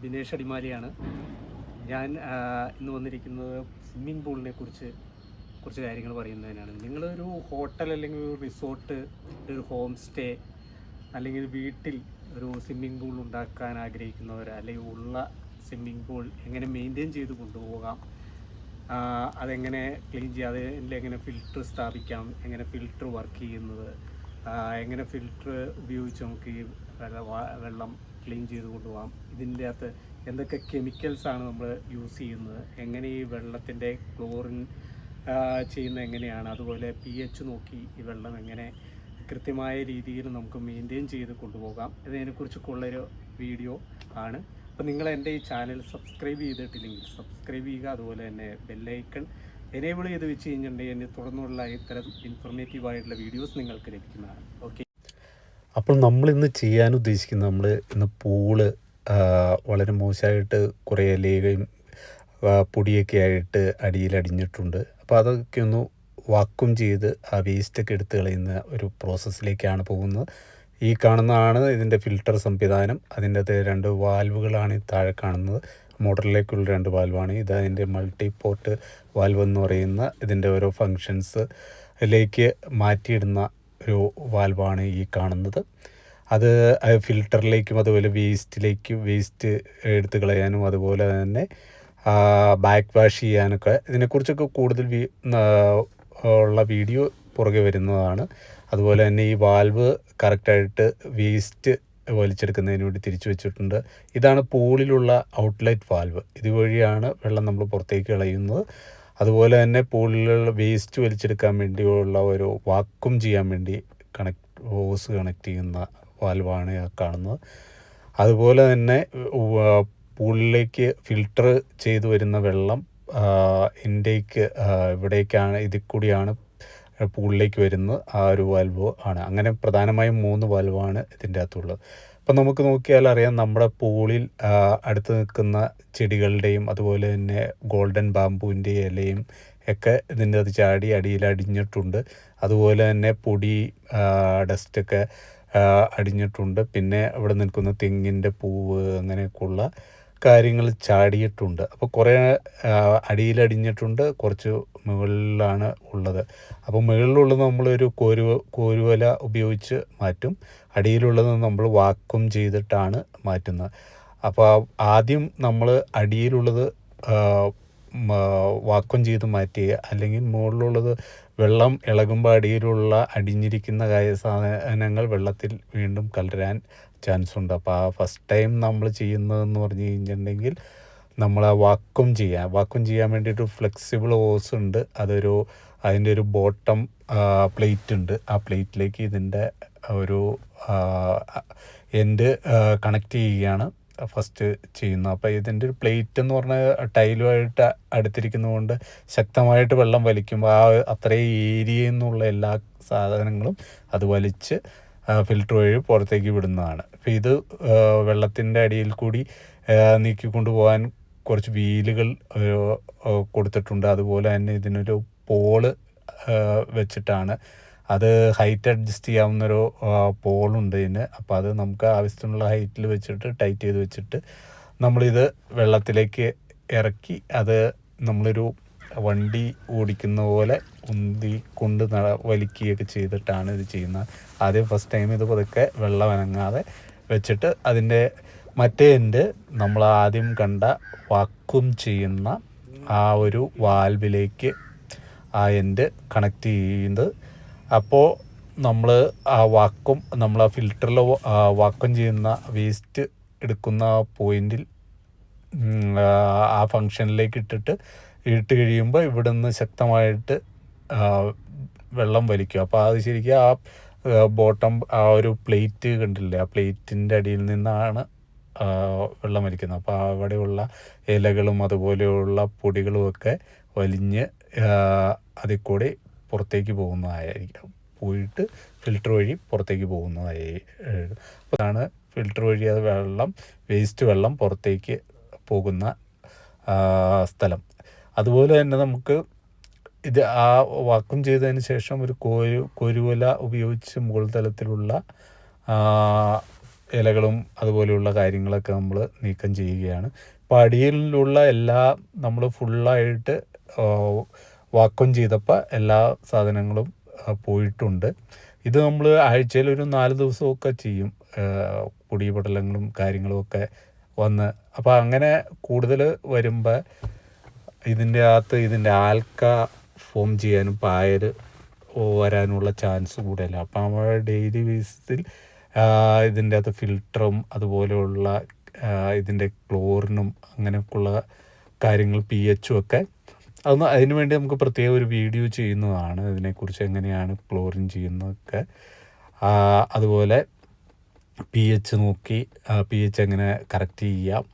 ബിനേഷ് അടിമാലിയാണ്. ഞാൻ ഇന്ന് വന്നിരിക്കുന്നത് സ്വിമ്മിംഗ് പൂളിനെ കുറിച്ച് കുറച്ച് കാര്യങ്ങൾ പറയുന്നതിനാണ്. നിങ്ങളൊരു ഹോട്ടൽ അല്ലെങ്കിൽ ഒരു റിസോർട്ട്, ഒരു ഹോം സ്റ്റേ അല്ലെങ്കിൽ വീട്ടിൽ ഒരു സ്വിമ്മിംഗ് പൂൾ ഉണ്ടാക്കാൻ ആഗ്രഹിക്കുന്നവർ, അല്ലെങ്കിൽ ഉള്ള സ്വിമ്മിംഗ് പൂൾ എങ്ങനെ മെയിൻറ്റെയിൻ ചെയ്ത് കൊണ്ടുപോകാം, അതെങ്ങനെ ക്ലീൻ ചെയ്യാം, അതിൽ എങ്ങനെ ഫിൽറ്റർ സ്ഥാപിക്കാം, എങ്ങനെ ഫിൽറ്റർ വർക്ക് ചെയ്യുന്നത്, എങ്ങനെ ഫിൽറ്റർ ഉപയോഗിച്ച് നമുക്ക് ഈ വെള്ളം ക്ലീൻ ചെയ്ത് കൊണ്ടുപോകാം, ഇതിൻ്റെ അകത്ത് എന്തൊക്കെ കെമിക്കൽസാണ് നമ്മൾ യൂസ് ചെയ്യുന്നത്, എങ്ങനെ ഈ വെള്ളത്തിൻ്റെ ക്ലോറിൻ ചെയ്യുന്നത് എങ്ങനെയാണ്, അതുപോലെ pH നോക്കി ഈ വെള്ളം എങ്ങനെ കൃത്യമായ രീതിയിൽ നമുക്ക് മെയിൻറ്റെയിൻ ചെയ്ത് കൊണ്ടുപോകാം, ഇതിനെക്കുറിച്ചൊക്കെ ഉള്ളൊരു വീഡിയോ ആണ്. അപ്പോൾ നിങ്ങൾ എൻ്റെ ഈ ചാനൽ സബ്സ്ക്രൈബ് ചെയ്തിട്ടില്ലെങ്കിൽ സബ്സ്ക്രൈബ് ചെയ്യുക. അതുപോലെ തന്നെ ബെല്ലൈക്കൺ എനേബിൾ ചെയ്ത് വെച്ച് കഴിഞ്ഞിട്ടുണ്ടെങ്കിൽ തുടർന്നുള്ള ഇത്തരം ഇൻഫോർമേറ്റീവായിട്ടുള്ള വീഡിയോസ് നിങ്ങൾക്ക് ലഭിക്കുന്നതാണ്. ഓക്കെ. അപ്പോൾ നമ്മളിന്ന് ചെയ്യാൻ ഉദ്ദേശിക്കുന്നത്, നമ്മൾ ഇന്ന് പൂള് വളരെ മോശമായിട്ട് കുറേ ഇലയും പൊടിയൊക്കെ ആയിട്ട് അടിയിൽ അടിഞ്ഞിട്ടുണ്ട്. അപ്പോൾ അതൊക്കെ ഒന്ന് വാക്വം ചെയ്ത് ആ വേസ്റ്റൊക്കെ എടുത്ത് കളയുന്ന ഒരു പ്രോസസ്സിലേക്കാണ് പോകുന്നത്. ഈ കാണുന്നതാണ് ഇതിൻ്റെ ഫിൽട്ടർ സംവിധാനം. അതിൻ്റെ അത് 2 വാൽവുകളാണ് ഈ താഴെ കാണുന്നത്. മോട്ടറിലേക്കുള്ള 2 വാൽവാണ്. ഇത് അതിൻ്റെ മൾട്ടി പോർട്ട് വാൽവ് എന്ന് പറയുന്ന ഇതിൻ്റെ ഓരോ ഫങ്ഷൻസിലേക്ക് മാറ്റിയിടുന്ന ഒരു വാൽവാണ് ഈ കാണുന്നത്. അത് ഫിൽറ്ററിലേക്കും അതുപോലെ വേസ്റ്റ് എടുത്ത് കളയാനും അതുപോലെ തന്നെ ബാക്ക് വാഷ് ചെയ്യാനൊക്കെ ഇതിനെക്കുറിച്ചൊക്കെ കൂടുതൽ ഉള്ള വീഡിയോ പുറകെ വരുന്നതാണ്. അതുപോലെ തന്നെ ഈ വാൽവ് കറക്റ്റായിട്ട് വേസ്റ്റ് വലിച്ചെടുക്കുന്നതിന് വേണ്ടി തിരിച്ചു വെച്ചിട്ടുണ്ട്. ഇതാണ് പൂളിലുള്ള ഔട്ട്ലെറ്റ് വാൽവ്. ഇതുവഴിയാണ് വെള്ളം നമ്മൾ പുറത്തേക്ക് കളയുന്നത്. അതുപോലെ തന്നെ പൂളിലുള്ള വേസ്റ്റ് വലിച്ചെടുക്കാൻ വേണ്ടിയുള്ള ഒരു വാക്വം ചെയ്യാൻ വേണ്ടി ഹോസ് കണക്ട് ചെയ്യുന്ന വാൽവാണ് കാണുന്നത്. അതുപോലെ തന്നെ പൂളിലേക്ക് ഫിൽട്ടർ ചെയ്തു വരുന്ന വെള്ളം ഇൻടേക്ക് ഇവിടേക്കാണ്, ഇതിൽ കൂടിയാണ് പൂളിലേക്ക് വരുന്നത്. ആ ഒരു വാൽവ് ആണ്. അങ്ങനെ പ്രധാനമായും 3 വാൽവാണ് ഇതിൻ്റെ അകത്തുള്ളത്. അപ്പം നമുക്ക് നോക്കിയാൽ അറിയാം, നമ്മുടെ പൂളിൽ അടുത്ത് നിൽക്കുന്ന ചെടികളുടെയും അതുപോലെ തന്നെ ഗോൾഡൻ ബാമ്പുവിൻ്റെ ഇലയും ഒക്കെ ഇതിൻ്റെ അത് ചാടി അടിയിൽ അടിഞ്ഞിട്ടുണ്ട്. അതുപോലെ തന്നെ പൊടി ഡസ്റ്റൊക്കെ അടിഞ്ഞിട്ടുണ്ട്. പിന്നെ അവിടെ നിൽക്കുന്ന തെങ്ങിൻ്റെ പൂവ് അങ്ങനെയൊക്കെയുള്ള കാര്യങ്ങൾ ചാടിയിട്ടുണ്ട്. അപ്പോൾ കുറേ അടിയിലടിഞ്ഞിട്ടുണ്ട്, കുറച്ച് മുകളിലാണ് ഉള്ളത്. അപ്പോൾ മുകളിലുള്ളത് നമ്മളൊരു കോരുവല ഉപയോഗിച്ച് മാറ്റും. അടിയിലുള്ളത് നമ്മൾ വാക്വം ചെയ്തിട്ടാണ് മാറ്റുന്നത്. അപ്പോൾ ആദ്യം നമ്മൾ അടിയിലുള്ളത് വാക്വം ചെയ്ത് മാറ്റുക, അല്ലെങ്കിൽ മുകളിലുള്ളത് വെള്ളം ഇളകുമ്പോൾ അടിയിലുള്ള അടിഞ്ഞിരിക്കുന്ന സാധനങ്ങൾ വെള്ളത്തിൽ വീണ്ടും കലരാൻ ചാൻസ് ഉണ്ട്. അപ്പോൾ ആ ഫസ്റ്റ് ടൈം നമ്മൾ ചെയ്യുന്നതെന്ന് പറഞ്ഞു കഴിഞ്ഞിട്ടുണ്ടെങ്കിൽ നമ്മൾ ആ വാക്വം ചെയ്യാൻ വേണ്ടിയിട്ട് ഫ്ലെക്സിബിൾ ഹോസ് ഉണ്ട്. അതിൻ്റെ ഒരു ബോട്ടം പ്ലേറ്റ് ഉണ്ട്. ആ പ്ലേറ്റിലേക്ക് ഇതിൻ്റെ ഒരു എൻഡ് കണക്ട് ചെയ്യുകയാണ് ഫസ്റ്റ് ചെയ്യുന്നത്. അപ്പോൾ ഇതിൻ്റെ ഒരു പ്ലേറ്റ് എന്ന് പറഞ്ഞാൽ ടൈലുമായിട്ട് അടുത്തിരിക്കുന്നതുകൊണ്ട് ശക്തമായിട്ട് വെള്ളം വലിക്കുമ്പോൾ അത്രയും ഏരിയയിൽ നിന്നുള്ള എല്ലാ സാധനങ്ങളും അത് വലിച്ച് ഫിൽറ്റർ വഴി പുറത്തേക്ക് വിടുന്നതാണ്. അപ്പോൾ ഇത് വെള്ളത്തിൻ്റെ അടിയിൽ കൂടി നീക്കിക്കൊണ്ട് പോകാൻ കുറച്ച് വീലുകൾ കൊടുത്തിട്ടുണ്ട്. അതുപോലെ തന്നെ ഇതിനൊരു പോള് വെച്ചിട്ടാണ്, അത് ഹൈറ്റ് അഡ്ജസ്റ്റ് ചെയ്യാവുന്നൊരു പോളുണ്ട് ഇതിന്. അപ്പോൾ അത് നമുക്ക് ആവശ്യത്തിനുള്ള ഹൈറ്റിൽ വെച്ചിട്ട് ടൈറ്റ് ചെയ്ത് വെച്ചിട്ട് നമ്മളിത് വെള്ളത്തിലേക്ക് ഇറക്കി, അത് നമ്മളൊരു വണ്ടി ഓടിക്കുന്ന പോലെ ഉന്തിക്കൊണ്ട് വലിക്കുകയൊക്കെ ചെയ്തിട്ടാണ് ഇത് ചെയ്യുന്നത്. ആദ്യം ഫസ്റ്റ് ടൈം ഇത് പതുക്കെ വെള്ളം അനങ്ങാതെ വെച്ചിട്ട് അതിൻ്റെ മറ്റേ എൻഡ് നമ്മൾ ആദ്യം കണ്ട വാക്വം ചെയ്യുന്ന ആ ഒരു വാൽവിലേക്ക് ആ എൻഡ് കണക്ട് ചെയ്യുന്നത്. അപ്പോൾ നമ്മൾ ആ ഫിൽറ്ററിൽ വാക്വം ചെയ്യുന്ന വേസ്റ്റ് എടുക്കുന്ന പോയിന്റിൽ ആ ഫങ്ഷനിലേക്ക് ഇട്ട് കഴിയുമ്പോൾ ഇവിടെ നിന്ന് ശക്തമായിട്ട് വെള്ളം വലിക്കും. അപ്പോൾ അത് ശരിക്കും ആ ബോട്ടം ആ ഒരു പ്ലേറ്റ് കണ്ടില്ലേ, ആ പ്ലേറ്റിൻ്റെ അടിയിൽ നിന്നാണ് വെള്ളം വലിക്കുന്നത്. അപ്പോൾ അവിടെയുള്ള ഇലകളും അതുപോലെയുള്ള പൊടികളുമൊക്കെ വലിഞ്ഞ് അതിൽ കൂടി പുറത്തേക്ക് പോയിട്ട് ഫിൽറ്റർ വഴി പുറത്തേക്ക് പോകുന്നതായി. അപ്പോൾ അതാണ് ഫിൽറ്റർ വഴി അത് വേസ്റ്റ് വെള്ളം പുറത്തേക്ക് പോകുന്ന സ്ഥലം. അതുപോലെ തന്നെ നമുക്ക് ഇത് ആ വാക്വം ചെയ്തതിന് ശേഷം ഒരു കോരുവല ഉപയോഗിച്ച് മുകൾ തലത്തിലുള്ള ഇലകളും അതുപോലെയുള്ള കാര്യങ്ങളൊക്കെ നമ്മൾ നീക്കം ചെയ്യുകയാണ്. അപ്പോൾ അടിയിലുള്ള എല്ലാ നമ്മൾ ഫുള്ളായിട്ട് വാക്വം ചെയ്തപ്പോൾ എല്ലാ സാധനങ്ങളും പോയിട്ടുണ്ട്. ഇത് നമ്മൾ ആഴ്ചയിൽ ഒരു 4 ദിവസമൊക്കെ ചെയ്യും, പൊടിപടലങ്ങളും കാര്യങ്ങളും ഒക്കെ വന്ന്. അപ്പോൾ അങ്ങനെ കൂടുതൽ വരുമ്പോൾ ഇതിൻ്റെ അകത്ത് ഇതിൻ്റെ ആൽക്ക ഫോം ചെയ്യാനും പായൽ വരാനുള്ള ചാൻസ് കൂടുതലാണ്. അപ്പോൾ നമ്മൾ ഡെയിലി ബേസിസിൽ ഇതിൻ്റെ അകത്ത് ഫിൽറ്ററും അതുപോലെയുള്ള ഇതിൻ്റെ ക്ലോറിനും അങ്ങനെയൊക്കെയുള്ള കാര്യങ്ങൾ pH ഒക്കെ അതിന് വേണ്ടി നമുക്ക് പ്രത്യേക ഒരു വീഡിയോ ചെയ്യുന്നതാണ്, ഇതിനെക്കുറിച്ച് എങ്ങനെയാണ് ക്ലോറിൻ ചെയ്യുന്നതൊക്കെ. അതുപോലെ pH നോക്കി pH എങ്ങനെ കറക്റ്റ് ചെയ്യാം,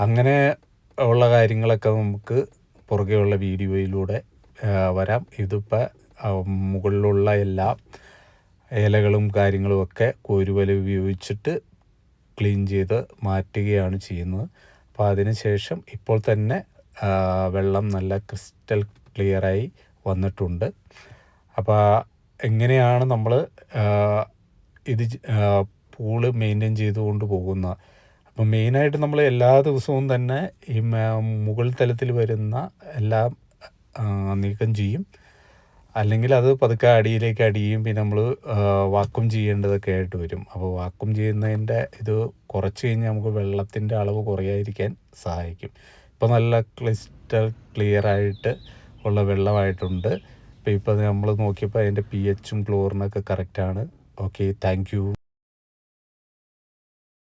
അങ്ങനെ ഉള്ള കാര്യങ്ങളൊക്കെ നമുക്ക് പുറകെയുള്ള വീഡിയോയിലൂടെ വരാം. ഇതിപ്പോൾ മുകളിലുള്ള എല്ലാ ഇലകളും കാര്യങ്ങളും ഒക്കെ കോരുവല ഉപയോഗിച്ചിട്ട് ക്ലീൻ ചെയ്ത് മാറ്റുകയാണ് ചെയ്യുന്നത്. അപ്പോൾ അതിന് ശേഷം ഇപ്പോൾ തന്നെ വെള്ളം നല്ല ക്രിസ്റ്റൽ ക്ലിയറായി വന്നിട്ടുണ്ട്. അപ്പോൾ എങ്ങനെയാണ് നമ്മൾ ഇത് പൂള് മെയിൻറ്റെയിൻ ചെയ്തുകൊണ്ട് പോകുന്നത്? അപ്പം മെയിനായിട്ട് നമ്മൾ എല്ലാ ദിവസവും തന്നെ ഈ മുകൾ തലത്തിൽ വരുന്ന എല്ലാം നീക്കം ചെയ്യും. അല്ലെങ്കിൽ അത് പതുക്കെ അടിയിലേക്ക് അടിയും, പിന്നെ നമ്മൾ വാക്വം ചെയ്യേണ്ടതൊക്കെ ആയിട്ട് വരും. അപ്പോൾ വാക്വം ചെയ്യുന്നതിൻ്റെ ഇത് കുറച്ച് കഴിഞ്ഞാൽ നമുക്ക് വെള്ളത്തിൻ്റെ അളവ് കുറയാതിരിക്കാൻ സഹായിക്കും. ഇപ്പോൾ നല്ല ക്രിസ്റ്റൽ ക്ലിയറായിട്ട് ഉള്ള വെള്ളമായിട്ടുണ്ട്. ഇപ്പോൾ നമ്മൾ നോക്കിയപ്പോൾ അതിൻ്റെ pHും ക്ലോറിനൊക്കെ കറക്റ്റാണ്. Okay, thank you.